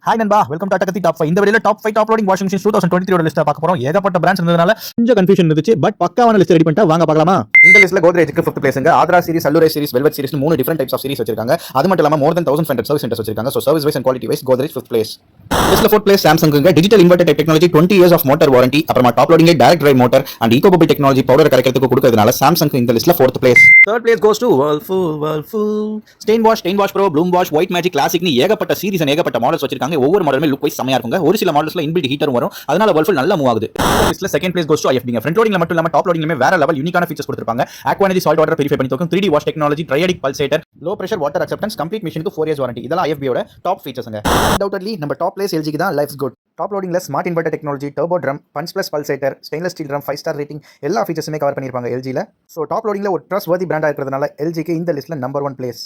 Hi நண்பா, welcome to Attakathi top 5. இந்த வீடியோல top 5 top loading washing machine 2023 list பார்க்க போறோம். ஏகப்பட்ட பிராண்ட்ஸ் இருந்ததனால கொஞ்சம் கன்ஃபியூஷன் இருந்துச்சு. பட் பக்காவான லிஸ்ட் ரெடி பண்ணிட்டா வாங்க பார்க்கலாமா. இந்த லிஸ்ட்ல கோத்ரேஜ்க்கு 5th பிளேஸ்ங்க. ஆத்ரா series, Allure series, Velvet series 3 different types of series வச்சிருக்காங்க. அது மட்டும் இல்லாம மோர் தென் 1500 சர்வீஸ் சென்டர்ஸ் வச்சிருக்காங்க. So service wise and quality wise Godrej 5th place. லிஸ்ட்ல 4th பிளேஸ் சாம்சங்ங்க. Digital inverter type technology, 20 years of motor warranty, அப்புறமா top loading direct drive motor and eco bubble technology powder கரைக்கிறதுக்கு கொடுக்கிறதுனால Samsung இந்த லிஸ்ட்ல 4th place. 3rd place goes to Whirlpool. Stain wash pro, bloom wash, white magic, கிளாசிக்னு ஏகப்பட்ட series and ஏகப்பட்ட models வச்சிருக்காங்க. ஒவ்வொரு மாடலுமே லுக் வைஸ் செமையா இருக்குங்க. ஒரு சில மாடல்ஸ்ல இன்பில்ட் ஹீட்டரும் வரும். அதனால Whirlpool நல்லா மூவ் ஆகுது. லிஸ்ட்ல second place goes to IFB. ஃப்ரண்ட் லோடிங்ல மட்டும் இல்லாம டாப் லோடிங்லமே வேற லெவல் யூனிக்கான ஃபீச்சர்ஸ் கொடுத்திருப்பாங்க. Aqua Energy salt water purify பண்ணி தோக்கும், 3D wash technology, triadic pulsator, low pressure water acceptance, complete மிஷினுக்கு 4 இயர்ஸ் வாரண்டி. இதெல்லாம் IFB யோட டாப் ஃபீச்சர்ஸ்ங்க. அன்டவுட்லி நம்ம டாப் பிளேஸ் LG தான் லைஃப்ஸ் குட். டாப் லோடிங்ல smart inverter technology, turbo drum, punch plus pulsator, stainless steel drum, 5 star rating எல்லா ஃபீச்சர்ஸுமே cover பண்ணிருப்பாங்க LG ல. சோ டாப் லோடிங்ல ஒரு ட்ரஸ்ட் வர்தி பிராண்டா இருக்கிறதுனால LG க்கு இந்த லிஸ்ட்ல நம்பர் 1 பிளேஸ்.